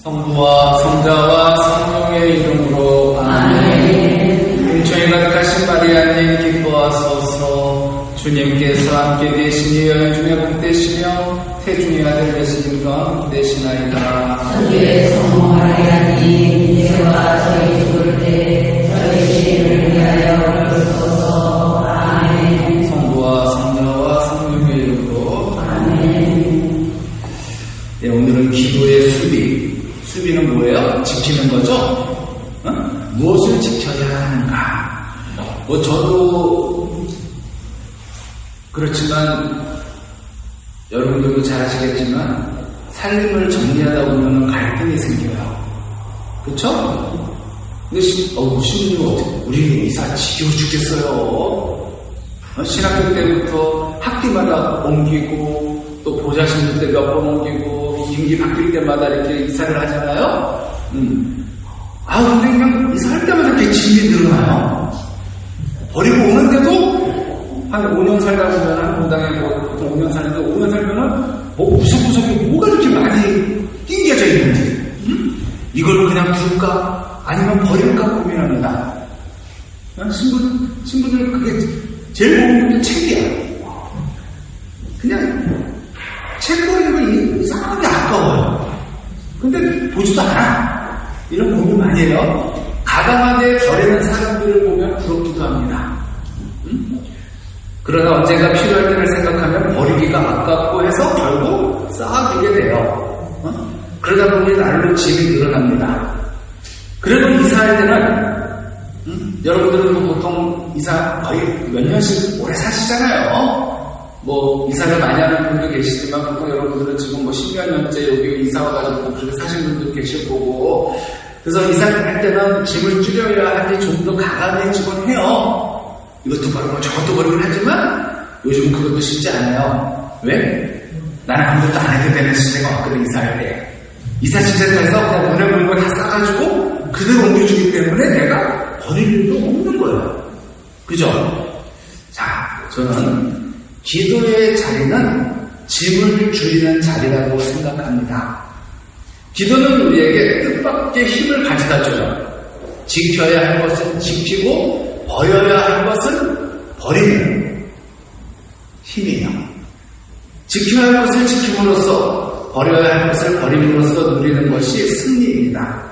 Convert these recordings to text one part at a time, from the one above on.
성부와 성자와 성령의 이름으로 아멘. 은총이 가득하신 마리아님 기뻐하소서. 주님께서 함께 계시니 여인 중에 복되시며 태중의 아들 예수님과 복되시나이다. 주의 성모 마리아님 이제와 저희 죽을 때 저희 죄를 위하여 부르소서. 아멘. 성부와 성자와 성령의 이름으로 아멘. 네, 오늘은 기도의 수비는 뭐예요? 지키는 거죠? 무엇을 지켜야 하는가? 저도 그렇지만 여러분들도 잘 아시겠지만 삶을 정리하다 보면 갈등이 생겨요. 그렇죠? 근데 신부님 어떻게 우리 이사 지겨워 죽겠어요. 신학교 때부터 학기마다 옮기고 또 보좌 신부 때 몇 번 옮기고 임기 바뀔 때마다 이렇게 이사를 하잖아요. 근데 그냥 이사할 때마다 이렇게 짐이 늘어나요. 버리고 오는데도 한 5년 살다 보면 한 공당에 보통 5년 사는데 5년 살면은 구석구석에 뭐가 이렇게 많이 낑겨져 있는지 이걸 그냥 둘까 아니면 버릴까 고민합니다. 신부들 그게 제일 고민인 게 책이야. 그냥 책 버리는 거 이상하게 아까워요. 근데 보지도 않아. 이런 고민 많이 해요. 가감하게 버리는 사람들을 보면 부럽기도 합니다. 그러나 언젠가 필요할 때를 생각하면 버리기가 아깝고 해서 결국 쌓아두게 돼요. 그러다 보니 날로 짐이 늘어납니다. 그래도 이사할 때는 여러분들은 보통 이사 거의 몇 년씩 오래 사시잖아요. 이사를 많이 하는 분도 계시지만 보통 여러분들은 지금 10몇 년째 여기 이사 와가지고 그렇게 사신 분도 계실 거고, 그래서 이사를 할 때는 짐을 줄여야 하니 좀 더 가감해지곤 해요. 이것도 버리고 저것도 버리곤 하지만 요즘은 그것도 쉽지 않아요. 왜? 나는 아무것도 안 해도 되는 시대가 왔거든. 이사할 때 이사집센터에서 그냥 문을 물고 다 싸가지고 그대로 옮겨주기 때문에 내가 버릴 일도 없는 거예요. 그죠? 자, 저는 기도의 자리는 짐을 줄이는 자리라고 생각합니다. 기도는 우리에게 뜻밖의 힘을 가져다 줘요. 지켜야 할 것은 지키고 버려야 할 것은 버리는 힘이에요. 지켜야 할 것을 지킴으로써 버려야 할 것을 버림으로써 누리는 것이 승리입니다.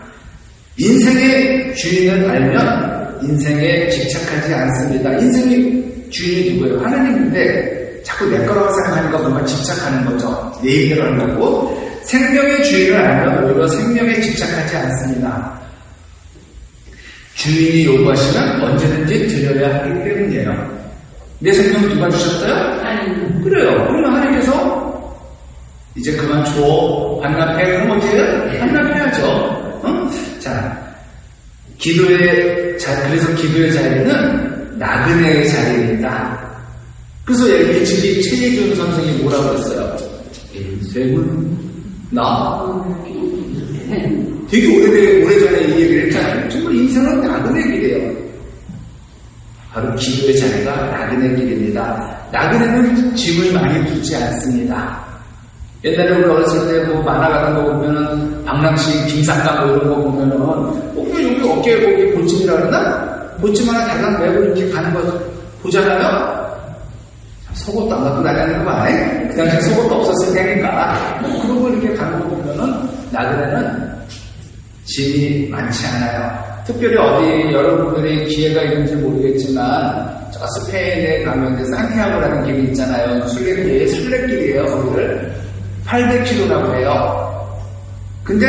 인생의 주인을 알면 인생에 집착하지 않습니다. 인생의 주인이 누구예요? 하나님인데 자꾸 내 거라고 생각하니까 뭔가 집착하는 거죠. 내 입대로 하는 거고, 생명의 주인을 알면 오히려 생명에 집착하지 않습니다. 주인이 요구하시면 언제든지 드려야 하기 때문이에요. 내 생명 누가 주셨어요? 하나님. 그래요. 그러면 하나님께서 이제 그만 줘. 반납해. 그럼 어떻게 해요? 반납해야죠. 자, 그래서 기도의 자리는 나그네의 자리입니다. 그래서 일찍이 최예준 선생님이 뭐라고 했어요? 인생은 되게 오래전에 이 얘기를 했잖아요. 정말 인생은 나그네 길이에요. 바로 기도의 자리가 나그네 길입니다. 나그네는 짐을 많이 두지 않습니다. 옛날에 우리 어렸을 때 만화 같은 거 보면은 방랑식 김삿감 이런 거 보면은 여기 어깨에 거기 볼짐이라 그러나? 볼짐 하나 달랑 메고 이렇게 가는 거 보잖아요? 속옷도 안 갖고 다니는 거 아니에요? 그 당시에 속옷도 없었을 테니까 그런 거 이렇게 가는 거 보면은 나그네는 짐이 많지 않아요. 특별히 어디 여러분들이 기회가 있는지 모르겠지만 저 스페인에 가면 산티아고라는 길이 있잖아요. 순례길이에요. 거기를 800km라고 해요. 근데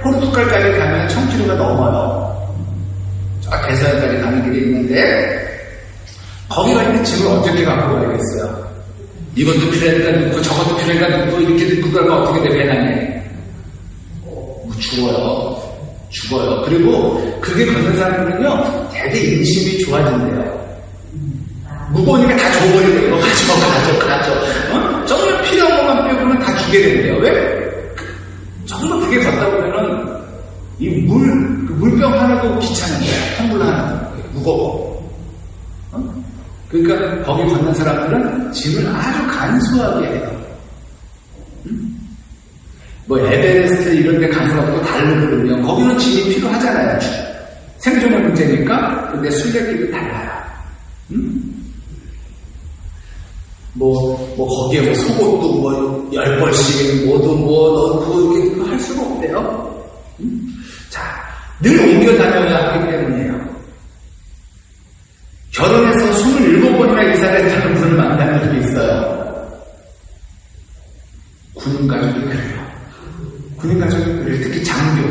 포르투갈까지 가면 1000km가 넘어요. 저 대서양까지 가는 길이 있는데 거기 갈 때 짐을 어떻게 갖고 가야겠어요? 이것도 필요하니까 넣고 저것도 필요하니까 넣고 이렇게 넣고 가면 어떻게 돼? 배낭에 죽어요. 그리고 그게 걷는 사람들은요 되게 인심이 좋아진대요. 무거우니까 다 줘버리고 이거 가져. 정말 필요한 것만 빼고는 다 주게 된대요. 왜? 정말 그게 걷다 보면은 이 물병 하나도 귀찮은 거야. 텀블러 하나도 무거워. 그러니까 거기 걷는 사람들은 짐을 아주 간소하게 해요. 뭐 에베레스트 이런 데 가서 다르거든요. 거기는 짐이 필요하잖아요. 생존의 문제니까. 근데 순례길이 달라요. 거기에 뭐 속옷도 뭐 10벌씩 뭐도 뭐 넣고 이렇게 할 수가 없대요. 자, 늘 옮겨 다녀야 하기 때문이에요. 결혼해서 27번이나 이사를 했다는 분을 만난 적이 있어요. 군인 가족이 그래요. 군인 가족이 그래요. 특히 장교.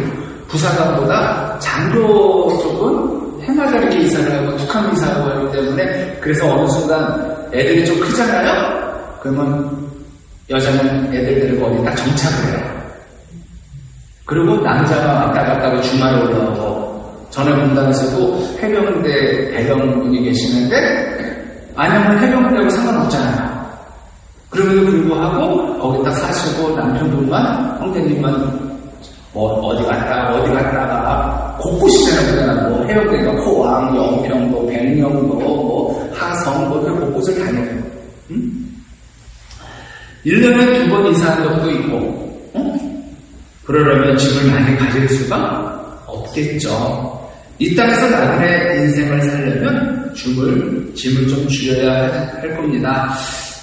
부사관보다 장교 쪽은 해마다 이렇게 이사를 하고 툭하면 이사하고 하기 때문에 그래서 어느 순간 애들이 좀 크잖아요? 그러면 여자는 애들 데리고 어디 딱 정착을 해요. 그리고 남자가 왔다 갔다 하고 주말에 올라오고 전에 분당에서도 해병대 대령분이 계시는데 아니면 해병대하고 상관없잖아요. 그럼에도 불구하고 거기 딱 사시고 남편분만 형제님만 어디 갔다가 곳곳이잖아요. 뭐 해병대가 포항, 영평도, 백령도, 뭐 하성, 그 곳곳을 다녀요. 1년에 2번 이사한 적도 있고, 그러려면 짐을 많이 가질 수가 없겠죠. 이 땅에서 나름의 인생을 살려면 짐을 좀 줄여야 할 겁니다.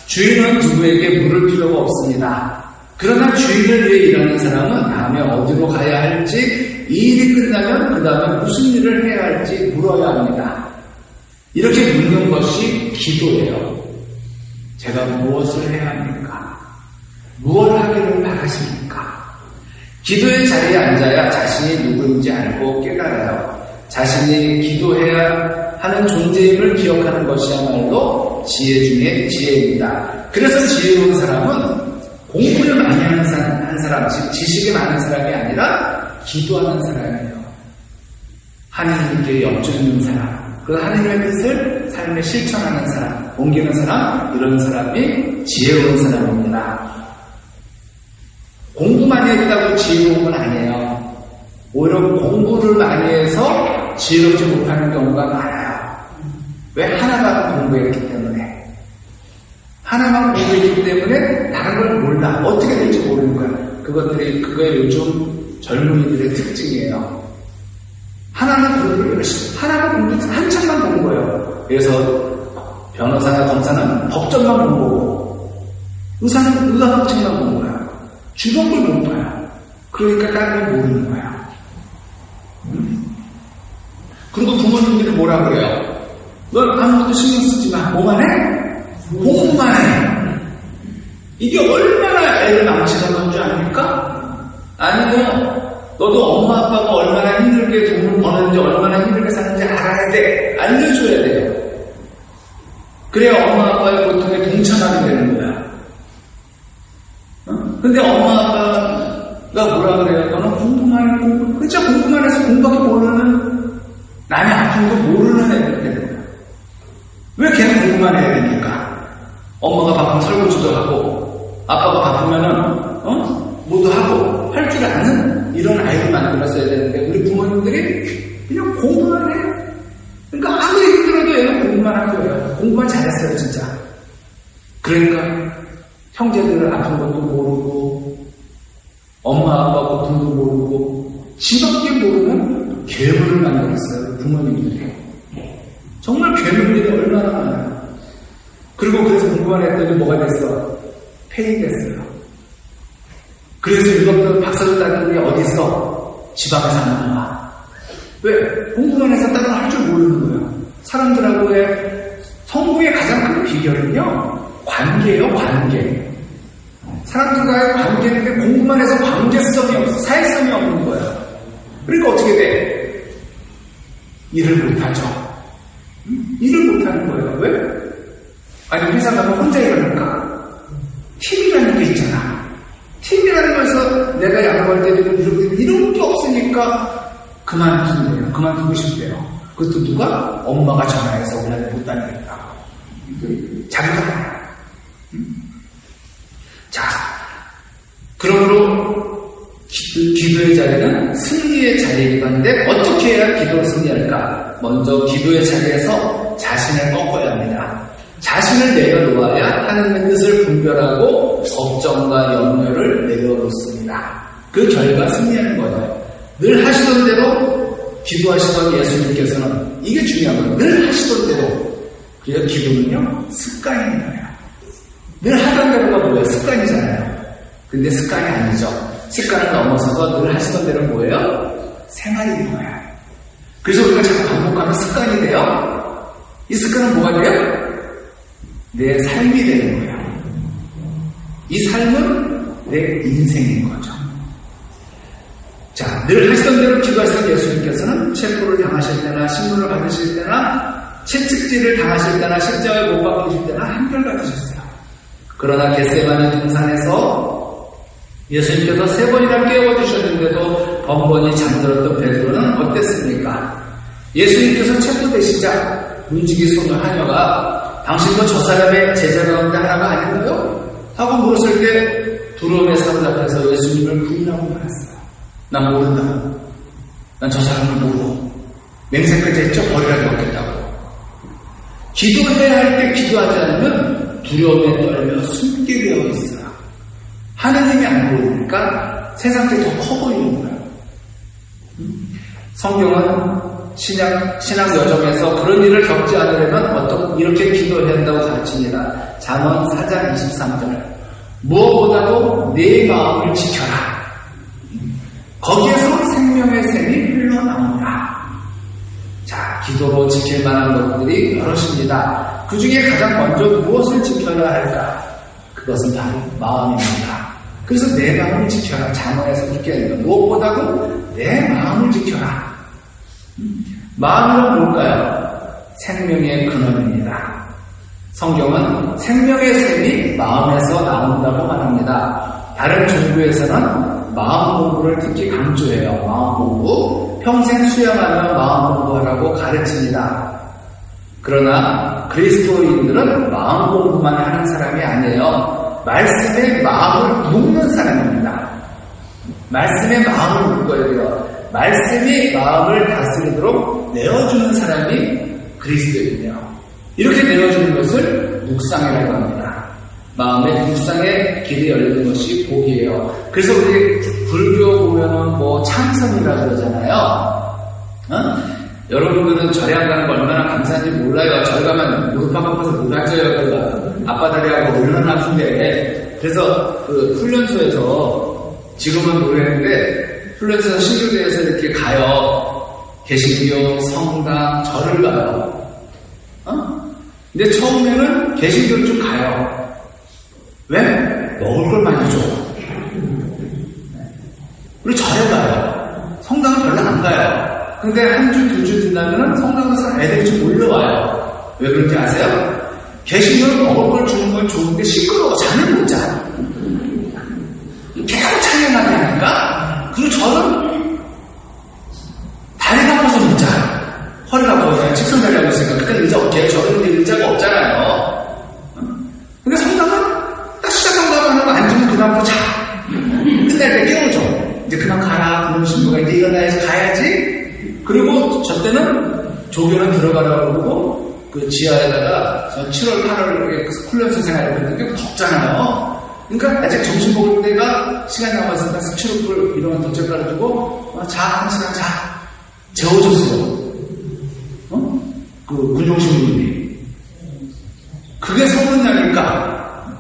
주인은 누구에게 물을 필요가 없습니다. 그러나 주인을 위해 일하는 사람은 다음에 어디로 가야 할지, 이 일이 끝나면 그 다음에 무슨 일을 해야 할지 물어야 합니다. 이렇게 묻는 것이 기도예요. 제가 무엇을 해야 합니까? 무엇을 하기를 바라십니까? 기도의 자리에 앉아야 자신이 누구인지 알고 깨달아요. 자신이 기도해야 하는 존재임을 기억하는 것이야말로 지혜 중에 지혜입니다. 그래서 지혜로운 사람은 공부를 많이 하는 사람, 즉 지식이 많은 사람이 아니라 기도하는 사람이에요. 하나님께 염증 있는 사람, 그 하나님의 뜻을 삶에 실천하는 사람, 옮기는 사람, 이런 사람이 지혜로운 사람입니다. 공부 많이 했다고 지혜로운 건 아니에요. 오히려 공부를 많이 해서 지혜롭지 못하는 경우가 많아요. 왜? 하나만 공부했기 때문에. 하나만 공부했기 때문에 다른 걸 몰라. 어떻게 될지 모르는 거야. 그게 요즘 젊은이들의 특징이에요. 하나는 열심히, 하나만 공부, 한참만 보는 거예요. 그래서 변호사나 검사는 법전만 공부하고, 의사는 의학책만 보는 거야. 주변 걸 못 봐요. 그러니까 다른 걸 모르는 거야. 그리고 부모님들이 뭐라 그래요? 넌 아무것도 신경 쓰지 마. 뭐만 해? 공부만 해. 이게 얼마나 애를 망치는 줄 아닙니까? 아니면 너도 엄마 아빠가 얼마나 힘들게 돈을 버는지 얼마나 힘들게 사는지 알아야 돼. 알려줘야 돼요. 그래야 엄마 아빠의 고통에 동참하게 되는 거야. 근데 엄마 아빠가 뭐라 그래요? 너는 공부만 해. 진짜 공부만 해서 공부밖에 모르는 남의 아픔도 모르는 애들 되는 거야. 왜 걔는 공부만 해야 됩니까? 엄마가 바쁘면 설거지도 하고 아빠가 바쁘면은 뭐도 하고 할 줄 아는 이런 아이를 만들었어야 되는데 우리 부모님들이 그냥 공부만 해. 그러니까 아무리 힘들어도 얘는 공부만 한 거예요. 공부만 잘했어요 진짜. 그러니까 형제들 아픈 것도 모르고 엄마 아빠 고통도 모르고 지밖에 모르는 괴물을 만들었어요 부모님들이. 정말 괴물들이 얼마나 많아요. 그리고 그래서 공부만 했더니 뭐가 됐어? 폐인 됐어요. 그래서 이것도 박사도 따는데 어디 있어? 집 앞에서 안 나와. 왜? 공부만 해서 다른 할 줄 모르는 거예요. 사람들하고의 성부의 가장 큰 비결은요 관계예요. 관계. 사람들과의 관계인데 공부만 해서 관계성이 없어. 사회성이 없는 거예요. 그러니까 어떻게 돼? 일을 못하죠. 일을 못하는 거예요. 왜? 아니 회사 가면 혼자 일하니까 팀이라는 게 있잖아. 팀이라는 거에서 내가 양보할 때 이런 게 없으니까 그만둔대요. 그만두고 싶대요. 그것도 누가? 엄마가 전화해서 오늘 못 다니겠다고. 자기가 알아요. 자, 그러므로 기도의 자리는 승리의 자리이기도 한데 어떻게 해야 기도를 승리할까? 먼저 기도의 자리에서 자신을 꺾어야 합니다. 자신을 내려놓아야 하나님의 뜻을 분별하고 걱정과 염려를 내려놓습니다. 그 결과 승리하는 거예요. 늘 하시던 대로 기도하시던 예수님께서는 이게 중요한 거예요. 늘 하시던 대로. 그래서 기도는요, 습관인 거예요. 늘 하던 대로가 뭐예요? 습관이잖아요. 근데 습관이 아니죠. 습관을 넘어서서 늘 하시던 대로 뭐예요? 생활인 거예요. 그래서 우리가 자꾸 반복하면 습관이 돼요. 이 습관은 뭐가 돼요? 내 삶이 되는 거예요. 이 삶은 내 인생인 거죠. 자, 늘 하시던 대로 기도하시던 예수님께서는 체포를 당하실 때나 신문을 받으실 때나 채찍질을 당하실 때나 십자가에 못 박히실 때나 한결같으셨어요. 그러나 겟세마네 동산에서 예수님께서 3번이나 깨워주셨는데도 번번이 잠들었던 베드로는 어땠습니까? 예수님께서 체포되시자 문지기 소녀 하녀가 당신도 저 사람의 제자 가운데 하나가 아닌가요? 하고 물었을 때 두려움에 사로잡혀서 예수님을 부인하고 말았어요. 난 모른다고. 난 저 사람을 모르고 맹세까지 했죠. 버리라도 먹겠다고. 기도해야 할 때 기도하지 않으면 두려움에 떨며 숨게 되어 있어요. 하느님이 안 보이니까 세상이 더 커 보이는 거예요. 성경은 신앙 여정에서 그런 일을 겪지 않으려면 이렇게 기도해야 한다고 가르칩니다. 잠언 4장 23절. 무엇보다도 내 마음을 지켜라. 거기에서 생명의 샘이 흘러나온다. 자, 기도로 지킬 만한 것들이 여럿입니다. 그 중에 가장 먼저 무엇을 지켜야 할까? 그것은 바로 마음입니다. 그래서 내 마음을 지켜라. 잠언에서 그렇게 합니다. 무엇보다도 내 마음을 지켜라. 마음은 뭘까요? 생명의 근원입니다. 성경은 생명의 샘이 마음에서 나온다고 말합니다. 다른 종교에서는 마음 공부를 특히 강조해요. 마음 공부, 평생 수양하며 마음 공부하라고 가르칩니다. 그러나 그리스도인들은 마음 공부만 하는 사람이 아니에요. 말씀에 마음을 묵는 사람입니다. 말씀에 마음을 묶어야 돼요. 말씀이 마음을 다스리도록 내어주는 사람이 그리스도인이에요. 이렇게 내어주는 것을 묵상이라고 합니다. 마음의 묵상의 길이 열리는 것이 복이에요. 그래서 우리 불교 보면은 참선이라고 그러잖아요. 여러분들은 절에 안 가는 거 얼마나 감사한지 몰라요. 절 가면 무릎 팍팍해서 못 앉아요. 앞바다리하고 얼마나 아픈데. 그래서 그 훈련소에서 지금은 모르겠는데 훈련소에서 신교대에서 이렇게 가요. 개신교, 성당, 절을 가요. 근데 처음에는 개신교를 좀 가요. 왜? 먹을 걸 많이 줘. 우리 절에 가요. 성당은 별로 안 가요. 근데 한 주, 2주 지나면 성당에서 애들이 좀 몰려와요. 왜 그런지 아세요? 개신교는 먹을 걸 주는 건 좋은데 시끄러워. 잠을 못 자. 계속 찬양하게 하니까. 그리고 저는 다리가 아파서 못 자. 허리가 아파서 직선다리 하고 있으니까 그때 의자 없게 저런 의자가 없잖아요. 근데 성당은 딱 시작한다고 하는 거 앉으면 그다음부터 자. 끝날 때 깨워줘. 이제 그만 가라. 그런 신부가 이제 일어나야지 가야지. 그리고 저 때는 조교는 들어가라고 그러고 그 지하에다가 7월, 8월 훈련소 생활을 했는데 덥잖아요. 그러니까 아직 점심 먹을 때가 시간이 남았으니까 스치로풀 이런 덧질 깔아주고 자, 한 시간 자. 재워줬어요. 그 문종신분이. 그게 소문나니까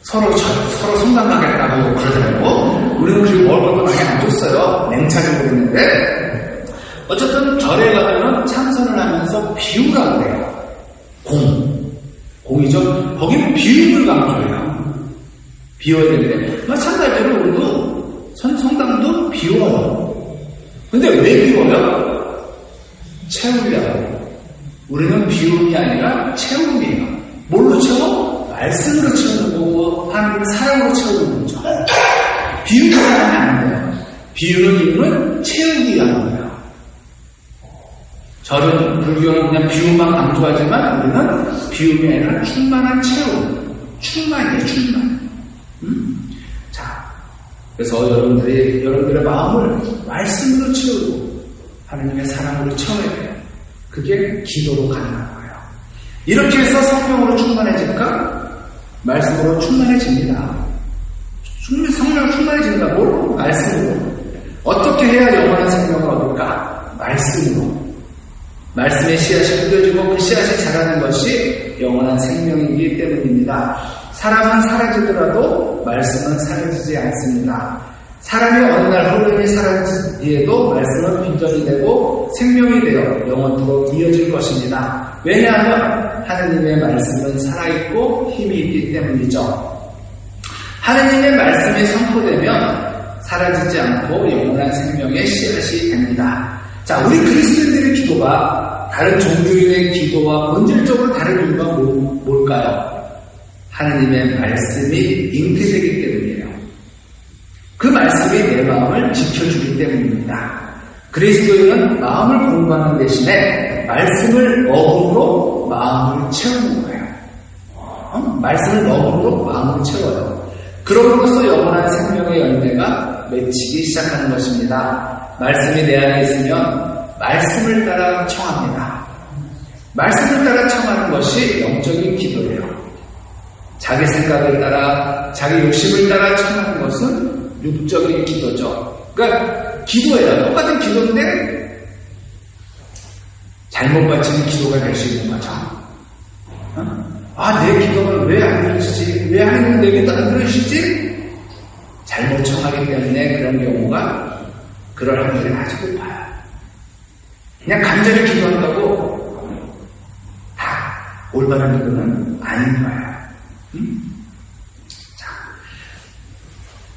서로 성당 가겠다고 그러더라고. 우리는 그리고 먹을 것도 많이 안 줬어요. 냉차게 그랬는데 어쨌든 절에 가면은 참선을 하면서 비유라고 해요. 공이죠. 거기는 비유를 강조해요. 비워야 되는데 마찬가지로 우리도 성당도 비워요. 근데 왜 비워요? 채우려고. 우리는 비움이 아니라 채움이에요. 뭘로 채워? 말씀으로 채우는 거고 하나님의 사랑으로 채우는 거죠. 비우기 하면 안 돼요. 비우는 이유는 채우기 위한 거예요. 저는 불교는 그냥 비움만 강조하지만 우리는 비움이 아니라 충만한 채움. 충만이에요. 충만. 자, 그래서 여러분들의 마음을 말씀으로 채우고 하나님의 사랑으로 채워야 돼요. 그게 기도로 가능한 거예요. 이렇게 해서 성령으로 충만해질까? 말씀으로 충만해집니다. 성령 충만해진다고? 말씀으로. 어떻게 해야 영원한 생명을 얻을까? 말씀으로. 말씀의 씨앗이 뿌려지고 그 씨앗이 자라는 것이 영원한 생명이기 때문입니다. 사람은 사라지더라도 말씀은 사라지지 않습니다. 사람이 어느 날 홀연히 사라진 뒤에도 말씀은 빈전이 되고 생명이 되어 영원토록 이어질 것입니다. 왜냐하면 하느님의 말씀은 살아있고 힘이 있기 때문이죠. 하느님의 말씀이 선포되면 사라지지 않고 영원한 생명의 씨앗이 됩니다. 자, 우리 그리스도인들의 기도가 다른 종교인의 기도와 본질적으로 다른 이유가 뭘까요? 하느님의 말씀이 잉태되기 때문이에요. 그 말씀이 내 마음을 지켜주기 때문입니다. 그리스도인은 마음을 공부하는 대신에 말씀을 먹음으로 마음을 채우는 거예요. 말씀을 먹음으로 마음을 채워요. 그럼으로써 영원한 생명의 열매가 맺히기 시작하는 것입니다. 말씀이 내 안에 있으면 말씀을 따라 청합니다. 말씀을 따라 청하는 것이 영적인 기도예요. 자기 생각을 따라, 자기 욕심을 따라 청하는 것은 육적인 기도죠. 그러니까 기도예요. 똑같은 기도인데 잘못 바치는 기도가 될 수 있는 거죠. 내 기도가 왜 안 들으시지? 왜 하나님 내 기도 안 들으시지? 잘못 청하기 때문에 그런 경우가 그럴 확률이 아주 높아요. 그냥 간절히 기도한다고 다 올바른 기도는 아닌 거예요. 자,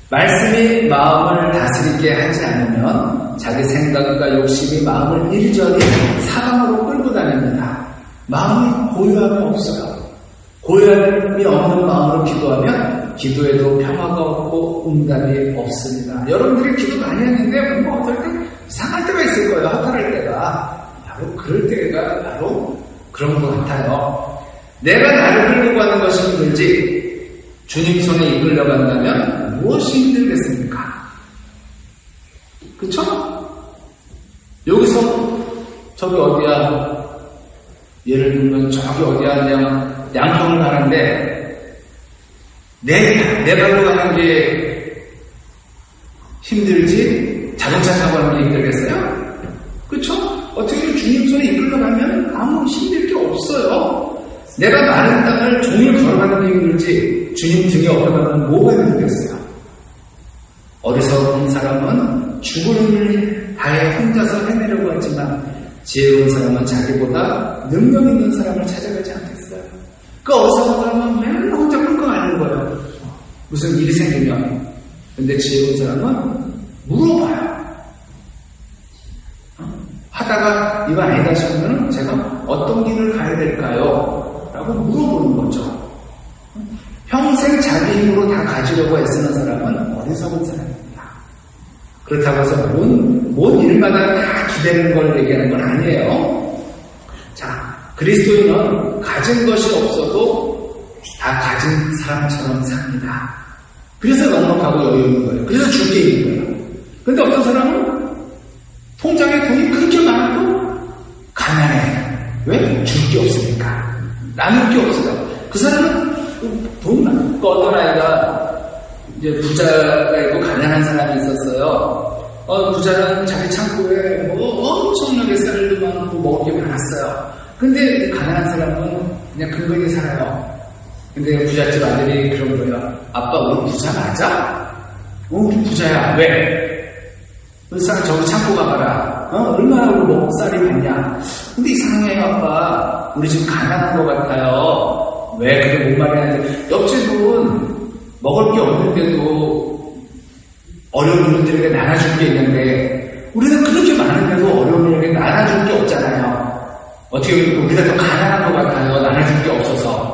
말씀이 마음을 다스리게 하지 않으면 자기 생각과 욕심이 마음을 일전히 사방으로 끌고 다닙니다. 마음이 고요함이 없어요. 고요함이 없는 마음으로 기도하면 기도에도 평화가 없고 응답이 없습니다. 여러분들이 기도 많이 했는데 뭔가 어떨 때 이상할 때가 있을 거예요. 허탈할 때가. 바로 그럴 때가 바로 그런 것 같아요. 내가 나를 끌고 가는 것이 힘들지 주님 손에 이끌려간다면 무엇이 힘들겠습니까? 그쵸? 여기서 저기 어디야? 예를 들면 저기 어디야? 그냥 양평을 가는데 내 발로 가는 게 힘들지 자동차 타고 가는 게 힘들겠어요? 그쵸? 어떻게 보면 주님 손에 이끌려가면 아무 힘들 게 없어요. 내가 마른 땅을 종일 걸어가는 게 힘들지 주님 등에 엎어가면 뭐가 힘들겠어요? 어리석은 사람은 죽을 힘을 다해 혼자서 해내려고 하지만 지혜로운 사람은 자기보다 능력 있는 사람을 찾아가지 않겠어요. 그 어리석은 사람은 맨날 혼자 끙끙 앓는 거예요. 무슨 일이 생기면. 근데 지혜로운 사람은 물어봐요. 하다가 이거 아니다 싶으면 제가 어떤 길을 가야 될까요? 라고 물어보는 거죠. 평생 자기 힘으로 다 가지려고 애쓰는 사람은 어리석은 사람입니다. 그렇다고 해서 뭔 일마다 다 기대는 걸 얘기하는 건 아니에요. 자, 그리스도인은 가진 것이 없어도 다 가진 사람처럼 삽니다. 그래서 넉넉하고 여유 있는 거예요. 그래서 줄 게 있는 거예요. 근데 어떤 사람은 통장에 돈이 그렇게 많아도 가난해. 왜? 줄 게 없으니까. 나눌 게 없어요. 그 사람은 돈 많고 어떤 아이가 이제 부자가 있고 가난한 사람이 있었어요. 부자는 자기 창고에 엄청나게 쌀도 많고 먹을 게 많았어요. 근데 가난한 사람은 그냥 근근히 살아요. 근데 부잣집 아들이 그런 거예요. 아빠 우리 부자 맞아? 우리 부자야. 왜? 저기 창고 가봐라. 얼마나 먹을 쌀이 많냐. 근데 이상해 아빠. 우리 지금 가난한 것 같아요. 왜 그게 뭔 말이야. 옆집은 먹을 게 없는데도 어려운 분들에게 나눠줄 게 있는데 우리는 그렇게 많은데도 어려운 분들에게 나눠줄 게 없잖아요. 어떻게 보면 우리가 더 가난한 것 같아요. 나눠줄 게 없어서.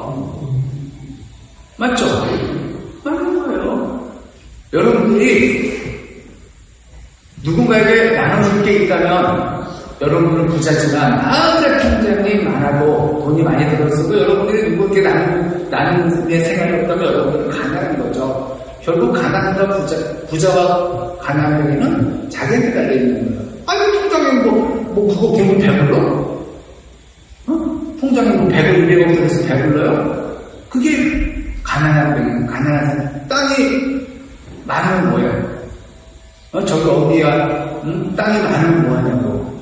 맞죠? 맞는 거예요. 여러분들이 누군가에게 나눠줄 게 있다면 여러분은 부자지만 아무리 통장이 많아도 돈이 많이 들었어도 여러분들이 누구에게 나누는 생활이 없다면 여러분들은 가난한 거죠. 결국 가난과 부자와 가난에게는 자기한테 달려있는 거예요. 아니 통장에 그거 보면 배불러? 통장에 100억, 200억 들어서 배불러요? 그게 가난한 사람. 땅이 많으면 뭐예요? 저기 어디야? 땅이 많으면 뭐하냐고.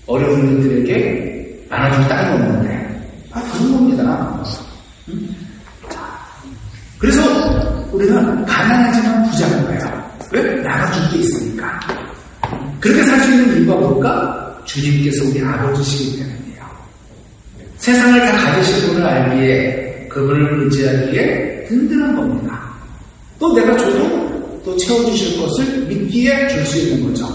어려운 분들에게 나눠줄 땅이 없는데. 그런 겁니다. 그래서 우리는 가난하지만 부자인 거예요. 왜? 나눠줄 게 있으니까. 그렇게 살 수 있는 이유가 뭘까? 주님께서 우리 아버지시기 때문이에요. 세상을 다 가지신 분을 알기에, 그분을 의지하기에 든든한 겁니다. 또 내가 줘도 또 채워주실 것을 믿기에 줄 수 있는 거죠.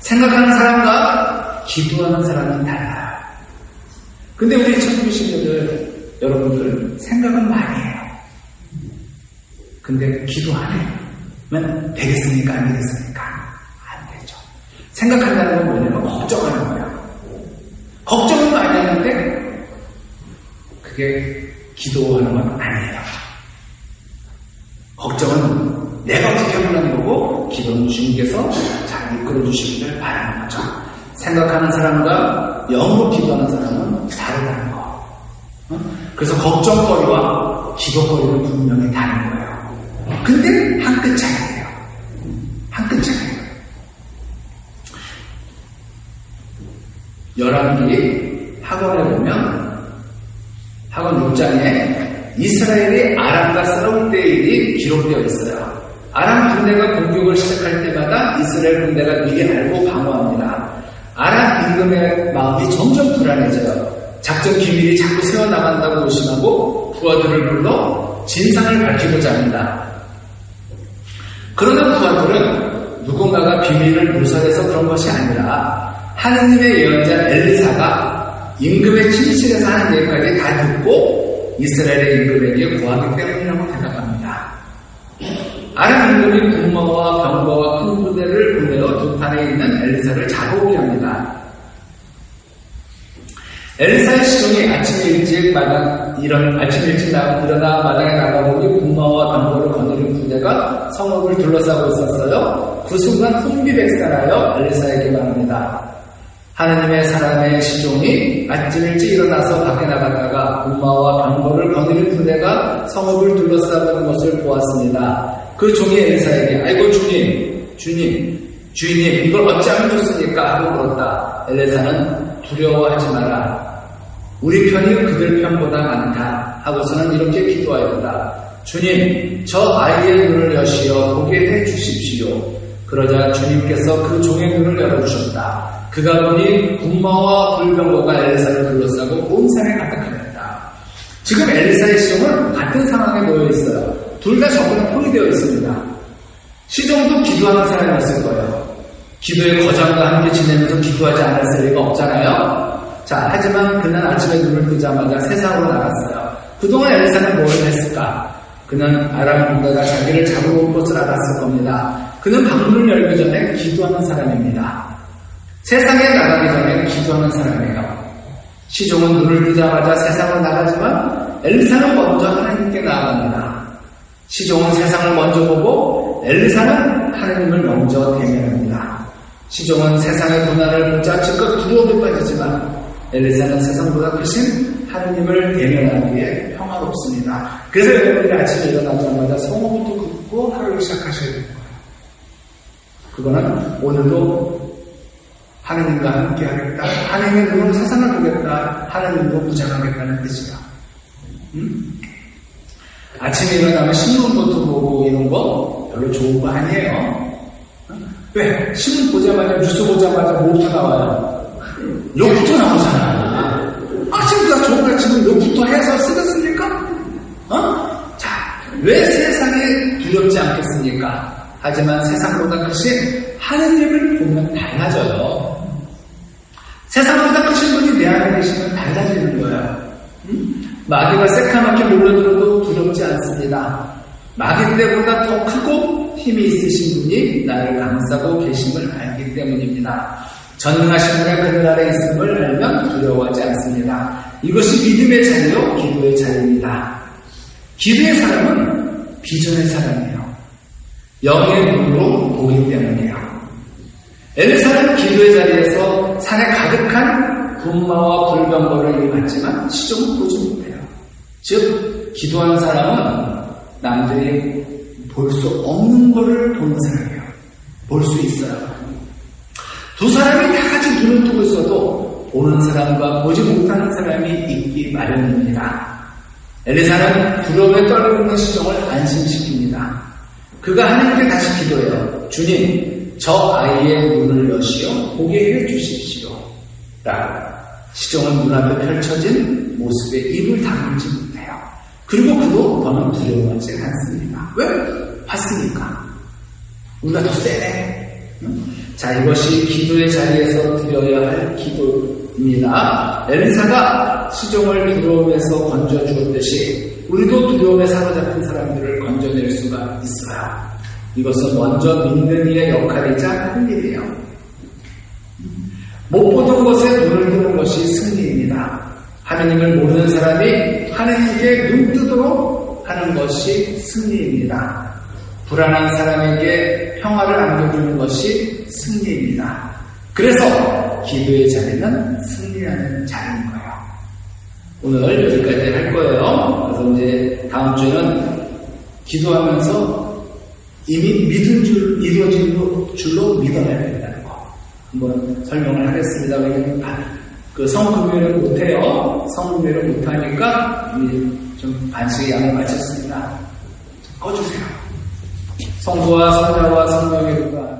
생각하는 사람과 기도하는 사람은 달라요. 근데 우리 청주신분들, 여러분들 생각은 많이 해요. 근데 기도 안 해요. 그러면 되겠습니까? 안 되겠습니까? 안 되죠. 생각한다는 건 뭐냐면 걱정하는 거예요. 걱정은 많이 하는데 그게 기도하는 건 아니에요. 걱정은 내가 어떻게 하는 거고, 기도는 주님께서 잘 이끌어 주시기를 바라는 거죠. 생각하는 사람과 영으로 기도하는 사람은 다르다는 거. 그래서 걱정거리와 기도거리는 분명히 다른 거예요. 근데 한 끗 차이예요. 한 끗 차이예요. 열왕기 학원에 보면 학원 6장에 이스라엘이 아람과 싸울 때의 일이 기록되어 있어요. 아람 군대가 공격을 시작할 때마다 이스라엘 군대가 미리 알고 방어합니다. 아람 임금의 마음이 점점 불안해져요. 작전 기밀이 자꾸 새어나간다고 의심하고 부하들을 불러 진상을 밝히고자 합니다. 그러나 부하들은 누군가가 비밀을 누설해서 그런 것이 아니라 하느님의 예언자 엘리사가 임금의 침실에서 하는 얘기까지 다 듣고 이스라엘의 임금에게 구하기 때문이라고 대답합니다. 아람 임금이 군마와 병거와 큰 부대를 보내어 도탄에 있는 엘리사를 잡아오게 합니다. 엘리사의 시종이 아침에 일찍 일어나 마당에 나가보니 군마와 병거를 거느린 부대가 성읍을 둘러싸고 있었어요. 그 순간 혼비백산하여 엘리사에게 말합니다. 하느님의 사람의 시종이 아침 일찍 일어나서 밖에 나갔다가 군마와 병거를 거느린 부대가 성읍을 둘러싸는 것을 보았습니다. 그 종이 엘리사에게 아이고 주님 이걸 어찌하면 좋습니까? 하고 물었다. 엘리사는 두려워하지 마라. 우리 편이 그들 편보다 많다 하고서는 이렇게 기도하였다. 주님, 저 아이의 눈을 여시어 보게 해주십시오. 그러자 주님께서 그 종의 눈을 열어주셨다. 그가 보니 군마와 불병거가 엘리사를 둘러싸고 온 산에 가득하였다. 지금 엘리사의 시종은 같은 상황에 놓여 있어요. 둘 다 적군에 포위되어 있습니다. 시종도 기도하는 사람이었을 거예요. 기도의 거장과 함께 지내면서 기도하지 않았을 리가 없잖아요. 자, 하지만 그는 아침에 눈을 뜨자마자 세상으로 나갔어요. 그동안 엘리사는 뭘 했을까? 그는 아람 군대가 자기를 잡으러 온 것을 알았을 겁니다. 그는 방문을 열기 전에 기도하는 사람입니다. 세상에 나가기 전에 기도하는 사람이에요. 시종은 눈을 뜨자마자 세상으로 나가지만 엘리사는 먼저 하나님께 나아갑니다. 시종은 세상을 먼저 보고 엘리사는 하나님을 먼저 대면합니다. 시종은 세상의 고난을 보자 즉각 두려움에 빠지지만 엘리사는 세상보다 크신 하느님을 대면하기에 평화롭습니다. 그래서 여러분들이 아침에 일어나자마자 성호부터 긋고 하루를 시작하셔야 되는 거예요. 그거는 오늘도 하느님과 함께 하겠다. 하느님의 눈으로 세상을 보겠다. 하느님으로 무장하겠다는 뜻이야. 아침에 일어나면 신문부터 보고 이런 거 별로 좋은 거 아니에요. 왜? 신문 보자마자, 뉴스 보자마자 뭐부터 나와요? 욕부터 나오잖아. 아침보다 좋은 걸 지금 욕부터 해서 쓰겠습니까? 자, 왜 세상에 두렵지 않겠습니까? 하지만 세상보다 크신 하느님을 보면 달라져요. 세상보다 크신 분이 내 안에 계시면 달라지는 거예요. 마귀가 새카맣게 몰려들어도 두렵지 않습니다. 마귀 때보다 더 크고 힘이 있으신 분이 나를 감싸고 계심을 알기 때문입니다. 전능하신 분의 그늘 아래 있음을 알면 두려워하지 않습니다. 이것이 믿음의 자리요, 기도의 자리입니다. 기도의 사람은 비전의 사람이에요. 영의 눈으로 보기 때문이에요. 엘리사는 기도의 자리에서 산에 가득한 군마와 불병거를 이루었지만 시종은 보지 못해요. 즉 기도하는 사람은 남들이 볼 수 없는 거를 보는 사람이에요. 볼 수 있어요. 두 사람이 다 같이 눈을 뜨고 있어도 보는 사람과 보지 못하는 사람이 있기 마련입니다. 엘리사는 두려움에 떨고 있는 시종을 안심시킵니다. 그가 하나님께 다시 기도해요. 주님, 저 아이의 눈을 여시어 보게 해주십시오. 라고. 시종은 눈앞에 펼쳐진 모습에 입을 다물지 못해요. 그리고 그도 더는 두려워하지 않습니다. 왜? 봤으니까. 우리가 더 세네. 자, 이것이 기도의 자리에서 드려야 할 기도입니다. 엘리사가 시종을 두려움에서 건져주었듯이 우리도 두려움에 사로잡힌 사람들을 건져낼 수가 있어요. 이것은 먼저 믿는 이의 역할이자 할 일이에요. 못 보던 것에 눈을 뜨는 것이 승리입니다. 하느님을 모르는 사람이 하느님께 눈 뜨도록 하는 것이 승리입니다. 불안한 사람에게 평화를 안겨주는 것이 승리입니다. 그래서 기도의 자리는 승리하는 자리인 거예요. 오늘 여기까지 할 거예요. 그래서 이제 다음 주에는 기도하면서 이미 믿은 줄, 이루어진 줄로 믿어야 된다는 거. 한번 설명을 하겠습니다. 왜냐면 그 성금요일은 못해요. 성금요일은 못하니까 좀 반씩의 양을 마쳤습니다. 꺼주세요. 성부와 성자와 성령의 이름과